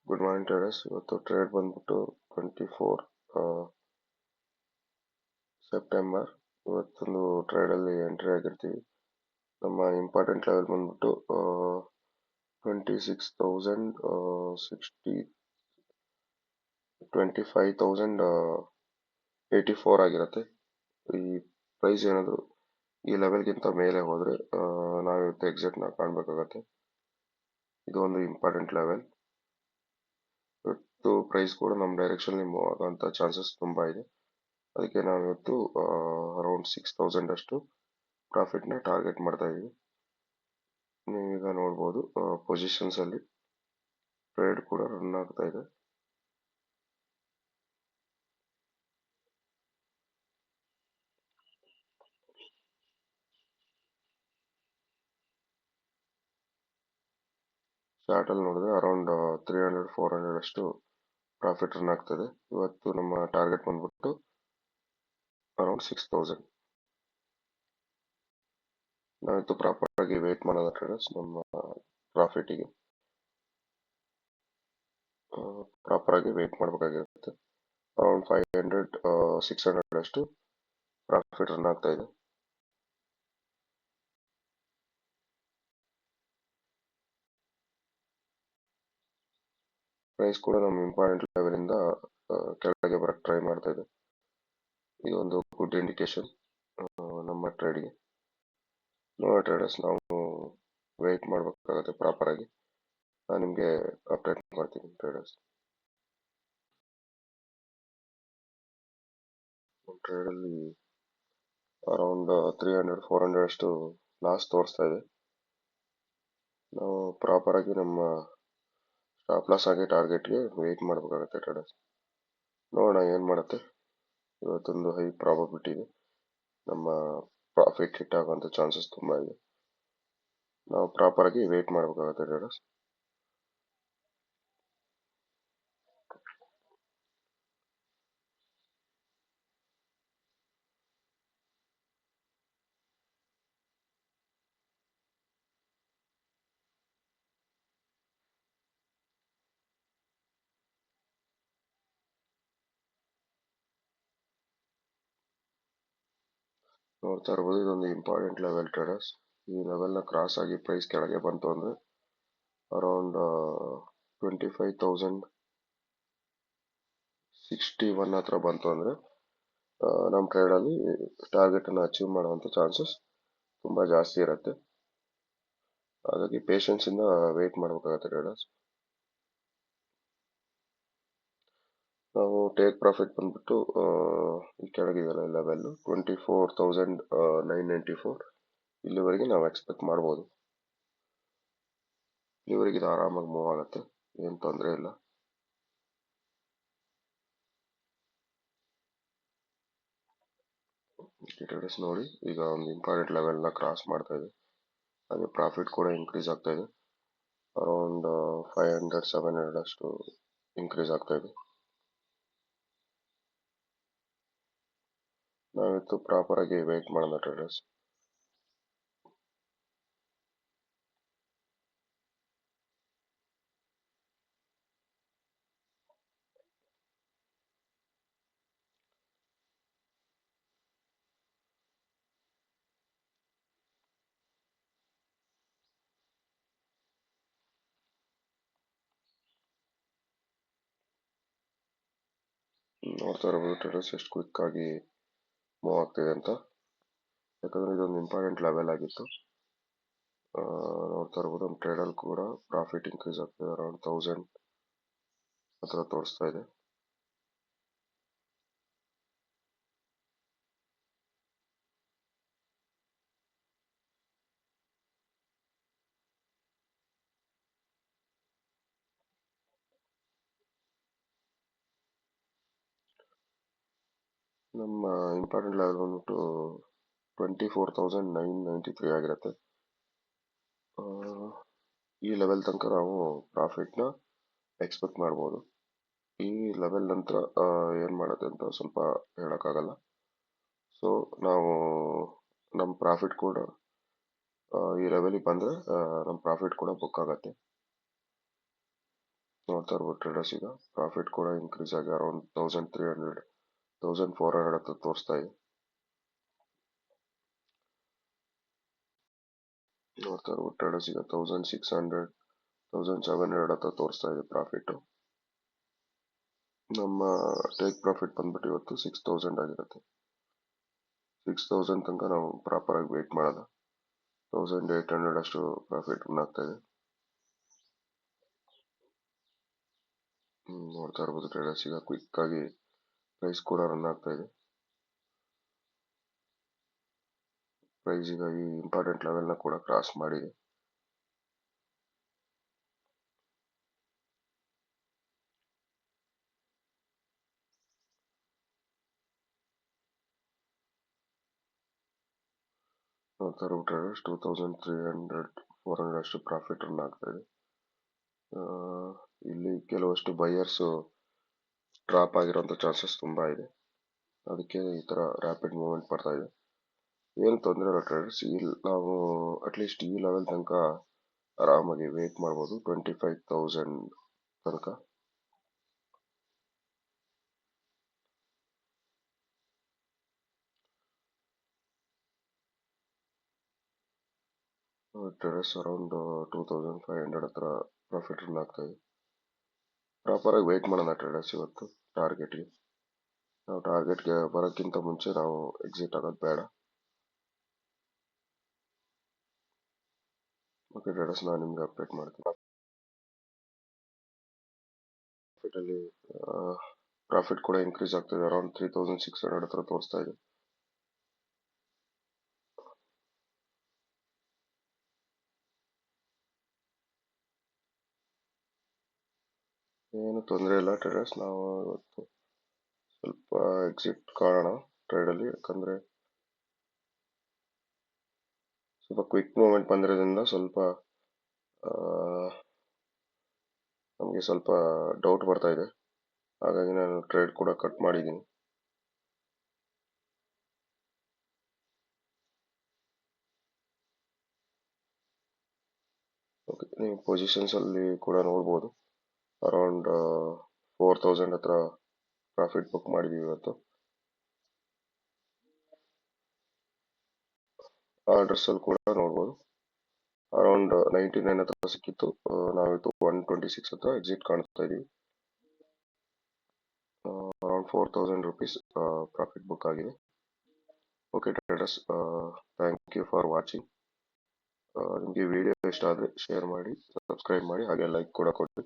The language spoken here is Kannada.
Good morning traders. ಇವತ್ತು ಟ್ರೇಡ್ ಬಂದ್ಬಿಟ್ಟು 24 ಸೆಪ್ಟೆಂಬರ್. ಇವತ್ತೊಂದು ಟ್ರೇಡಲ್ಲಿ ಎಂಟ್ರಿ ಆಗಿರ್ತೀವಿ. ನಮ್ಮ ಇಂಪಾರ್ಟೆಂಟ್ ಲೆವೆಲ್ ಬಂದ್ಬಿಟ್ಟು 26,060 25,084 ಆಗಿರುತ್ತೆ. ಈ ಪ್ರೈಸ್ ಏನಾದರೂ ಈ ಲೆವೆಲ್ಗಿಂತ ಮೇಲೆ ಹೋದರೆ ನಾವಿವತ್ತು ಎಕ್ಸಿಟ್ನ ಕಾಣಬೇಕಾಗತ್ತೆ. ಇದು ಒಂದು ಇಂಪಾರ್ಟೆಂಟ್ ಲೆವೆಲ್. ಇವತ್ತು ಪ್ರೈಸ್ ಕೂಡ ನಮ್ಮ ಡೈರೆಕ್ಷನ್ಲಿ ಮೂವ್ ಆಗೋಂಥ ಚಾನ್ಸಸ್ ತುಂಬ ಇದೆ. ಅದಕ್ಕೆ ನಾವಿವತ್ತು ಅರೌಂಡ್ 6,000 ಅಷ್ಟು ಪ್ರಾಫಿಟ್ನ ಟಾರ್ಗೆಟ್ ಮಾಡ್ತಾ ಇದ್ದೀವಿ. ನೀವೀಗ ನೋಡ್ಬೋದು ಪೊಸಿಷನ್ಸ್ ಅಲ್ಲಿ ಟ್ರೇಡ್ ಕೂಡ ರನ್ ಆಗ್ತಾ ಇದೆ. ಚಾರ್ಟ್ ಅಲ್ಲಿ ನೋಡಿದ್ರೆ ಅರೌಂಡ್ 300-400 ಅಷ್ಟು ಪ್ರಾಫಿಟ್ ರನ್ ಆಗ್ತದೆ. ಇವತ್ತು ನಮ್ಮ ಟಾರ್ಗೆಟ್ ಬಂದ್ಬಿಟ್ಟು ಅರೌಂಡ್ 6,000. ನಾವಿತ್ತು ಪ್ರಾಪರ್ ಆಗಿ ವೇಟ್ ಮಾಡೋದ ಟ್ರೇಡರ್ಸ್. ನಮ್ಮ ಪ್ರಾಫಿಟಿಗೆ ಪ್ರಾಪರ್ ಆಗಿ ವೇಟ್ ಮಾಡಬೇಕಾಗಿರುತ್ತೆ. ಅರೌಂಡ್ 500-600 ಅಷ್ಟು ಪ್ರಾಫಿಟ್ ರನ್ ಆಗ್ತಾ ಇದೆ. ಪ್ರೈಸ್ ಕೂಡ ನಮ್ಮ ಇಂಪಾರ್ಟೆಂಟ್ ಲೆವೆಲ್ ಇಂದ ಕೆಳಗೆ ಬರಕ್ಕೆ ಟ್ರೈ ಮಾಡ್ತಾ ಇದೆ. ಇದೊಂದು ಗುಡ್ ಇಂಡಿಕೇಶನ್ ನಮ್ಮ ಟ್ರೇಡ್ಗೆ. ನೋಡಿ ಟ್ರೇಡರ್ಸ್, ನಾವು ವೇಟ್ ಮಾಡಬೇಕಾಗುತ್ತೆ ಪ್ರಾಪರ್ ಆಗಿ. ನಾನು ನಿಮಗೆ ಅಪ್ಡೇಟ್ ಮಾಡ್ತೀನಿ ಟ್ರೇಡರ್ಸ್. ಟ್ರೇಡಲ್ಲಿ ಅರೌಂಡ್ 300-400 ಅಷ್ಟು ಲಾಸ್ ತೋರಿಸ್ತಾ ಇದೆ. ನಾವು ಪ್ರಾಪರ್ ಆಗಿ ನಮ್ಮ ಸ್ಟಾಪ್ ಲಾಸ್ ಆಗಿ ಟಾರ್ಗೆಟ್ಗೆ ವೇಟ್ ಮಾಡಬೇಕಾಗುತ್ತೆ ಟ್ರೇಡರ್ಸ್. ನೋಡೋಣ ಏನು ಮಾಡುತ್ತೆ. ಇವತ್ತೊಂದು ಹೈ ಪ್ರಾಬಬಿಲಿಟಿ ಇದೆ, ನಮ್ಮ ಪ್ರಾಫಿಟ್ ಹಿಟ್ ಆಗುವಂಥ ಚಾನ್ಸಸ್ ತುಂಬ ಇದೆ. ನಾವು ಪ್ರಾಪರ್ ಆಗಿ ವೇಟ್ ಮಾಡಬೇಕಾಗುತ್ತೆ ಟ್ರೇಡರ್ಸ್. ನೋಡ್ತಾ ಇರ್ಬೋದು, ಇದೊಂದು ಇಂಪಾರ್ಟೆಂಟ್ ಲೆವೆಲ್ ಟ್ರೇಡರ್ಸ್. ಈ ಲೆವೆಲ್ನ ಕ್ರಾಸ್ ಆಗಿ ಪ್ರೈಸ್ ಕೆಳಗೆ ಬಂತು ಅಂದರೆ ಅರೌಂಡ್ 25,061 ಹತ್ರ ಬಂತು ಅಂದರೆ ನಮ್ಮ ಟ್ರೇಡಲ್ಲಿ ಟಾರ್ಗೆಟನ್ನು ಅಚೀವ್ ಮಾಡುವಂಥ ಚಾನ್ಸಸ್ ತುಂಬ ಜಾಸ್ತಿ ಇರುತ್ತೆ. ಹಾಗಾಗಿ ಪೇಷನ್ಸಿಂದ ವೇಟ್ ಮಾಡಬೇಕಾಗುತ್ತೆ ಟ್ರೇಡರ್ಸ್. ನಾವು ಟೇಕ್ ಪ್ರಾಫಿಟ್ ಬಂದ್ಬಿಟ್ಟು ಈ ಕೆಳಗಿದೆಯಲ್ಲ ಲೆವೆಲ್ 24,994 ಇಲ್ಲಿವರೆಗೆ ನಾವು ಎಕ್ಸ್ಪೆಕ್ಟ್ ಮಾಡ್ಬೋದು. ಇಲ್ಲಿವರೆಗೆ ಇದು ಆರಾಮಾಗಿ ಮೂವ್ ಆಗುತ್ತೆ, ಏನು ತೊಂದರೆ ಇಲ್ಲ. ಟ್ರೇಡರ್ಸ್ ನೋಡಿ, ಈಗ ಒಂದು ಇಂಪಾರ್ಟೆಂಟ್ ಲೆವೆಲ್ನ ಕ್ರಾಸ್ ಮಾಡ್ತಾ ಇದೆ. ಹಾಗೆ ಪ್ರಾಫಿಟ್ ಕೂಡ ಇನ್ಕ್ರೀಸ್ ಆಗ್ತಾ ಇದೆ. ಅರೌಂಡ್ 500-700 ಅಷ್ಟು ಇನ್ಕ್ರೀಸ್ ಆಗ್ತಾ ಇದೆ. ನಾವಿತ್ತು ಪ್ರಾಪರ್ ಆಗಿ ವೇಟ್ ಮಾಡೋಣ ಟ್ರೇಡರ್ಸ್. ನೋಡ್ತಾ ಇರ್ಬೋದು ಟ್ರೇಡರ್ಸ್ ಎಷ್ಟು ಕ್ವಿಕ್ ಆಗಿ ಮೂವ್ ಆಗ್ತಿದೆ ಅಂತ. ಯಾಕಂದ್ರೆ ಇದೊಂದು ಇಂಪಾರ್ಟೆಂಟ್ ಲೆವೆಲ್ ಆಗಿತ್ತು. ನೋಡ್ತಾ ಇರ್ಬೋದು ನಮ್ಮ ಟ್ರೇಡಲ್ಲಿ ಕೂಡ ಪ್ರಾಫಿಟ್ ಇನ್ಕ್ರೀಸ್ ಆಗ್ತಿದೆ. ಅರೌಂಡ್ 1000 ಹತ್ರ ತೋರಿಸ್ತಾ ಇದೆ. ನಮ್ಮ ಇಂಪಾರ್ಟೆಂಟ್ ಲೆವೆಲ್ ಬಂದ್ಬಿಟ್ಟು 24,993 ಆಗಿರುತ್ತೆ. ಈ ಲೆವೆಲ್ ತನಕ ನಾವು ಪ್ರಾಫಿಟ್ನ ಎಕ್ಸ್ಪೆಕ್ಟ್ ಮಾಡ್ಬೋದು. ಈ ಲೆವೆಲ್ ನಂತರ ಏನು ಮಾಡೋದು ಅಂತ ಸ್ವಲ್ಪ ಹೇಳೋಕ್ಕಾಗಲ್ಲ. ಸೊ ನಾವು ನಮ್ಮ ಪ್ರಾಫಿಟ್ ಕೂಡ ಈ ಲೆವೆಲಿಗೆ ಬಂದರೆ ನಮ್ಮ ಪ್ರಾಫಿಟ್ ಕೂಡ ಬುಕ್ ಆಗುತ್ತೆ. ನೋಡ್ತಾ ಇರ್ಬೋದು ಟ್ರೇಡರ್ಸ್ ಈಗ ಪ್ರಾಫಿಟ್ ಕೂಡ ಇನ್ಕ್ರೀಸ್ ಆಗಿ ಅರೌಂಡ್ 1300 1400 ಹತ್ರ ತೋರಿಸ್ತಾ ಇದೆ. ನೋಡ್ತಾ ಇರ್ಬೋದು ಟ್ರೇಡರ್ಸ್ ಈಗ 1600 1700 ಹತ್ರ ತೋರಿಸ್ತಾ ಇದೆ ಪ್ರಾಫಿಟ್. ನಮ್ಮ ಟೇಕ್ ಪ್ರಾಫಿಟ್ ಬಂದ್ಬಿಟ್ಟು ಇವತ್ತು 6000 ಆಗಿರುತ್ತೆ. 6000 ತನಕ ನಾವು ಪ್ರಾಪರ್ ಆಗಿ ವೇಟ್ ಮಾಡೋದು. 1800 ಅಷ್ಟು ಪ್ರಾಫಿಟ್ ರನ್ ಆಗ್ತಾ ಇದೆ. ನೋಡ್ತಾ ಇರ್ಬೋದು ಟ್ರೇಡರ್ಸ್ ಈಗ ಕ್ವಿಕ್ ಆಗಿ ಪ್ರೈಸ್ ಕೂಡ ರನ್ ಆಗ್ತಾ ಇದೆ. ಪ್ರೈಸ್ ಈಗ ಈ ಇಂಪಾರ್ಟೆಂಟ್ ಲೆವೆಲ್ ನ ಕೂಡ ಕ್ರಾಸ್ ಮಾಡಿದೆ. ನೋಡ್ತಾ ಇರೋ ಟ್ರೇಡರ್ಸ್ 2300 400 ಅಷ್ಟು ಪ್ರಾಫಿಟ್ ರನ್ ಆಗ್ತಾ ಇದೆ. ಇಲ್ಲಿ ಕೆಲವಷ್ಟು ಬೈಯರ್ಸ್ ಡ್ರಾಪ್ ಆಗಿರೋಂಥ ಚಾನ್ಸಸ್ ತುಂಬಾ ಇದೆ. ಅದಕ್ಕೆ ಈ ತರ ರ್ಯಾಪಿಡ್ ಮೂವ್ಮೆಂಟ್ ಬರ್ತಾ ಇದೆ. ಏನು ತೊಂದರೆ ಇಲ್ಲ ಟ್ರೇಡರ್ಸ್, ನಾವು ಅಟ್ಲೀಸ್ಟ್ ಈ ಲೆವೆಲ್ ತನಕ ಆರಾಮಾಗಿ ವೇಟ್ ಮಾಡ್ಬೋದು 25,000 ತನಕ. ಟ್ರೇಡರ್ಸ್ ಅರೌಂಡ್ 2500 ಹತ್ರ ಪ್ರಾಫಿಟ್ ರನ್ ಆಗ್ತಾ ಇದೆ. ಪ್ರಾಪರ್ ಆಗಿ ವೇಟ್ ಮಾಡೋಣ ಟ್ರೇಡರ್ಸ್ ಇವತ್ತು ಟಾರ್ಗೆಟ್ಗೆ. ನಾವು ಟಾರ್ಗೆಟ್ಗೆ ಬರೋಕ್ಕಿಂತ ಮುಂಚೆ ನಾವು ಎಕ್ಸಿಟ್ ಆಗೋದು ಬೇಡ. ಓಕೆ ಟ್ರೇಡರ್ಸ್, ನಾನು ನಿಮ್ಗೆ ಅಪ್ಡೇಟ್ ಮಾಡ್ತೀನಿ. ಪ್ರಾಫಿಟ್ ಕೂಡ ಇನ್ಕ್ರೀಸ್ ಆಗ್ತಿದೆ, ಅರೌಂಡ್ 3600 ಹತ್ರ ತೋರಿಸ್ತಾ ಇದೆ. ಏನು ತೊಂದರೆ ಇಲ್ಲ ಟ್ರೇಡರ್ಸ್, ನಾವು ಇವತ್ತು ಸ್ವಲ್ಪ ಎಕ್ಸಿಟ್ ಕಾಣೋಣ ಟ್ರೇಡಲ್ಲಿ. ಯಾಕಂದ್ರೆ ಸ್ವಲ್ಪ ಕ್ವಿಕ್ ಮೂವ್ಮೆಂಟ್ ಬಂದಿರೋದ್ರಿಂದ ಸ್ವಲ್ಪ ನಮಗೆ ಸ್ವಲ್ಪ ಡೌಟ್ ಬರ್ತಾ ಇದೆ. ಹಾಗಾಗಿ ನಾನು ಟ್ರೇಡ್ ಕೂಡ ಕಟ್ ಮಾಡಿದ್ದೀನಿ. ಓಕೆ, ನೀವು ಪೊಸಿಷನ್ಸ್ ಅಲ್ಲಿ ಕೂಡ ನೋಡ್ಬೋದು ಅರೌಂಡ್ 4000 ಹತ್ರ ಪ್ರಾಫಿಟ್ ಬುಕ್ ಮಾಡಿದೀವಿ ಇವತ್ತು. ಆರ್ಡರ್ಸ್ ಅಲ್ಲಿ ಕೂಡ ನೋಡ್ಬೋದು ಅರೌಂಡ್ 99 ಹತ್ರ ಸಿಕ್ಕಿತ್ತು. ನಾವಿತ್ತು 126 ಹತ್ರ ಎಕ್ಸಿಟ್ ಕಾಣಿಸ್ತಾ ಇದೀವಿ. ಅರೌಂಡ್ 4000 ರುಪೀಸ್ ಪ್ರಾಫಿಟ್ ಬುಕ್ ಆಗಿದೆ. Okay traders, thank you for watching. ನಿಮಗೆ ವಿಡಿಯೋ ಇಷ್ಟ ಆದರೆ ಶೇರ್ ಮಾಡಿ, ಸಬ್ಸ್ಕ್ರೈಬ್ ಮಾಡಿ, ಹಾಗೆ ಲೈಕ್ ಕೂಡ ಕೊಡಿ.